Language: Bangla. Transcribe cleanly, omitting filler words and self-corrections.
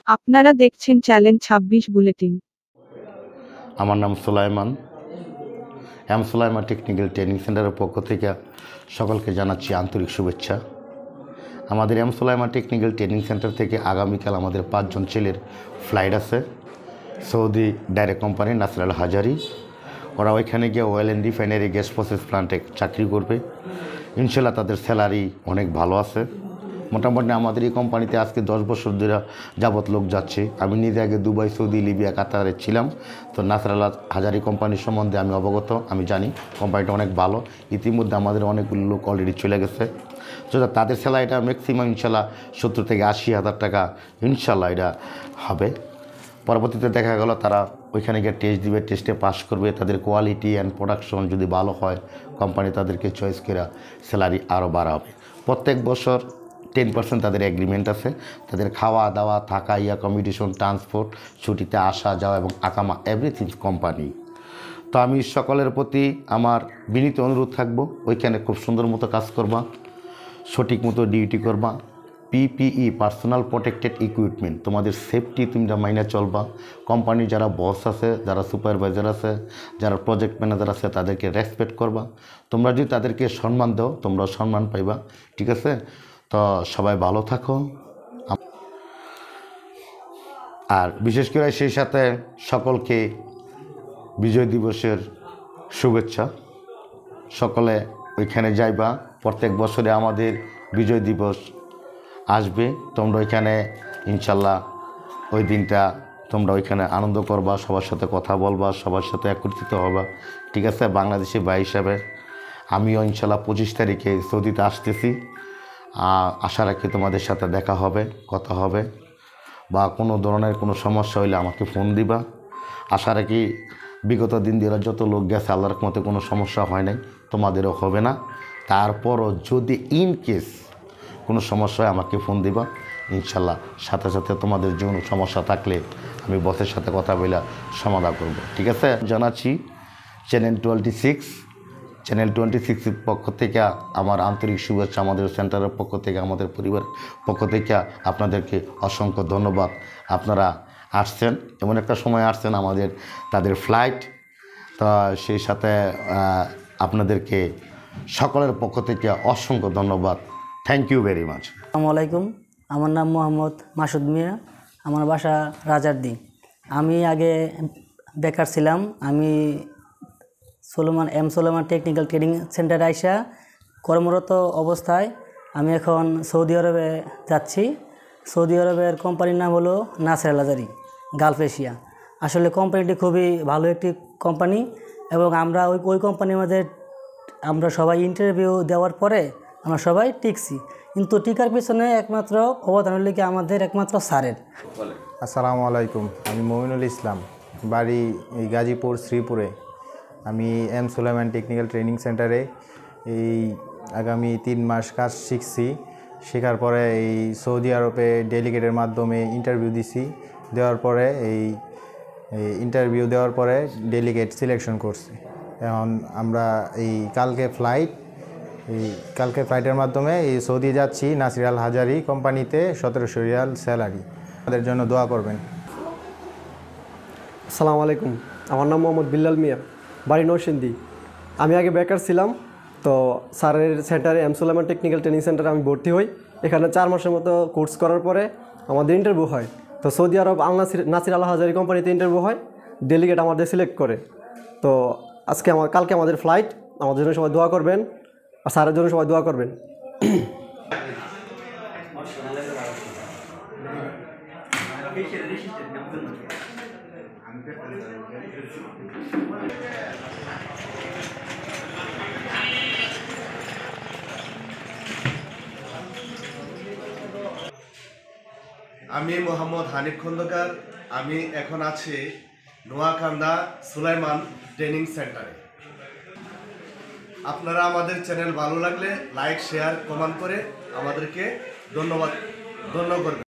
আপনারা দেখছেন চ্যালেঞ্জ ২৬ বুলেটিন। আমার নাম সুলাইমান। সুলাইমান টেকনিক্যাল ট্রেনিং সেন্টারের পক্ষ থেকে সকলকে জানাচ্ছি আন্তরিক শুভেচ্ছা। আমাদের সুলাইমান টেকনিক্যাল ট্রেনিং সেন্টার থেকে আগামীকাল আমাদের 5 জন ছেলের ফ্লাইট আছে Saudi direct company Nasir Al Hajari. ওরা ওইখানে গিয়ে oil and refinery gas process প্লান্টে চাকরি করবে। ইনশাল্লাহ তাদের স্যালারি অনেক ভালো আছে। মোটামুটি আমাদের এই কোম্পানিতে আজকে 10 বছর ধরে যাবৎ লোক যাচ্ছে। আমি নিজে আগে দুবাই, সৌদি, লিবিয়া, কাতারে ছিলাম। তো নাসির আল হাজারি কোম্পানির সম্বন্ধে আমি অবগত, আমি জানি কোম্পানিটা অনেক ভালো। ইতিমধ্যে আমাদের অনেকগুলো লোক অলরেডি চলে গেছে। তো তাদের স্যালারিটা ম্যাক্সিমাম ইনশাল্লাহ 70 থেকে 80 হাজার টাকা ইনশাল্লাহ এটা হবে। পরবর্তীতে দেখা গেল তারা ওইখানে গিয়ে টেস্ট দিবে, টেস্টে পাস করবে। তাদের কোয়ালিটি অ্যান্ড প্রোডাকশন যদি ভালো হয় কোম্পানি তাদেরকে চয়েস করে স্যালারি আরও বাড়াবে। প্রত্যেক বছর 10% তাদের এগ্রিমেন্ট আছে। তাদের খাওয়া দাওয়া, থাকা, অ্যাকোমোডেশন, ট্রান্সপোর্ট, ছুটিতে আসা যাওয়া এবং আকামা এভরিথিং কোম্পানি। তো আমি সকলের প্রতি আমার বিনীত অনুরোধ থাকবো, ওইখানে খুব সুন্দর মতো কাজ করবা, সঠিক মতো ডিউটি করবা। পিপিই পার্সোনাল প্রোটেক্টেড ইকুইপমেন্ট, তোমাদের সেফটি তোমরা মাইনে চলবা। কোম্পানির যারা বস আছে, যারা সুপারভাইজার আছে, যারা প্রজেক্ট ম্যানেজার আছে তাদেরকে রেসপেক্ট করবা। তোমরা যদি তাদেরকে সম্মান দাও তোমরা সম্মান পাইবা, ঠিক আছে? তো সবাই ভালো থাকো। আর বিশেষ করে সেই সাথে সকলকে বিজয় দিবসের শুভেচ্ছা। সকলে ওইখানে যাইবা। প্রত্যেক বছরে আমাদের বিজয় দিবস আসবে। তোমরা ওইখানে ইনশাল্লাহ ওই দিনটা তোমরা ওইখানে আনন্দ করবা, সবার সাথে কথা বলবা, সবার সাথে একত্রিত হবা, ঠিক আছে? বাংলাদেশি ভাই হিসাবে আমিও ইনশাল্লাহ 25 তারিখে সৌদিতে আসতেছি। আশা রাখি তোমাদের সাথে দেখা হবে, কথা হবে, বা কোনো ধরনের কোনো সমস্যা হইলে আমাকে ফোন দিবা। আশা রাখি বিগত দিন দিয়ে যত লোক গেছে আল্লাহর মতে কোনো সমস্যা হয় নাই, তোমাদেরও হবে না। তারপরও যদি ইন কেস কোনো সমস্যা হয় আমাকে ফোন দিবা। ইনশাল্লাহ সাথে সাথে তোমাদের যে কোনো সমস্যা থাকলে আমি বসের সাথে কথা বলে সমাধান করব, ঠিক আছে? জানাচ্ছি চ্যানেল 26-এর পক্ষ থেকে আমার আন্তরিক শুভেচ্ছা। আমাদের সেন্টারের পক্ষ থেকে, আমাদের পরিবারের পক্ষ থেকে আপনাদেরকে অসংখ্য ধন্যবাদ। আপনারা আসছেন, এমন একটা সময় আসছেন আমাদের তাদের ফ্লাইট। তা সেই সাথে আপনাদেরকে সকলের পক্ষ থেকে অসংখ্য ধন্যবাদ। Thank you very much. আসসালামু আলাইকুম, আমার নাম মোহাম্মদ মাসুদ মিয়া, আমার বাসা রাজারদি। আমি আগে বেকার ছিলাম। আমি সুলাইমান টেকনিক্যাল ট্রেনিং সেন্টারে আইসা কর্মরত অবস্থায় আমি এখন সৌদি আরবে যাচ্ছি। সৌদি আরবের কোম্পানির নাম হলো নাসির আল হাজারি গালফ এশিয়া। আসলে কোম্পানিটি খুবই ভালো একটি কোম্পানি এবং আমরা ওই কোম্পানির মধ্যে আমরা সবাই ইন্টারভিউ দেওয়ার পরে আমরা সবাই টিকছি, কিন্তু টিকার পিছনে একমাত্র অবদান হল কি আমাদের একমাত্র স্যারের। আসসালামু আলাইকুম, আমি মমিনুল ইসলাম, বাড়ি এই গাজীপুর শ্রীপুরে। আমি সুলাইমান টেকনিক্যাল ট্রেনিং সেন্টারে এই আগামী 3 মাস কাজ শিখছি। শেখার পরে এই সৌদি আরবে ডেলিগেটের মাধ্যমে ইন্টারভিউ দিছি। দেওয়ার পরে এই ইন্টারভিউ দেওয়ার পরে ডেলিগেট সিলেকশন করছি। এখন আমরা এই কালকে ফ্লাইটের মাধ্যমে এই সৌদি যাচ্ছি নাসির আল হাজারি কোম্পানিতে। 1700 রিয়াল স্যালারি। আমাদের জন্য দোয়া করবেন। আসসালামু আলাইকুম, আমার নাম মোহাম্মদ বিল্লাল মিয়া, বাড়ি নরসিংদী। আমি আগে বেকার ছিলাম, তো স্যারের সেন্টারে সুলাইমান টেকনিক্যাল ট্রেনিং সেন্টারে আমি ভর্তি হই। এখানে 4 মাসের মতো কোর্স করার পরে আমাদের ইন্টারভিউ হয়। তো সৌদি আরব নাসির আল হাজারি কোম্পানিতে ইন্টারভিউ হয়, ডেলিগেট আমাদের সিলেক্ট করে। তো কালকে আমাদের ফ্লাইট, আমাদের জন্য সবাই দোয়া করবেন আর স্যারের জন্য সবাই দোয়া করবেন। আমি মোহাম্মদ হানিফ খন্দকার। আমি এখন আছি নোয়াকান্দা সুলাইমান ট্রেনিং সেন্টারে। আপনারা আমাদের চ্যানেল ভালো লাগলে লাইক, শেয়ার, কমেন্ট করে আমাদেরকে ধন্য করবেন।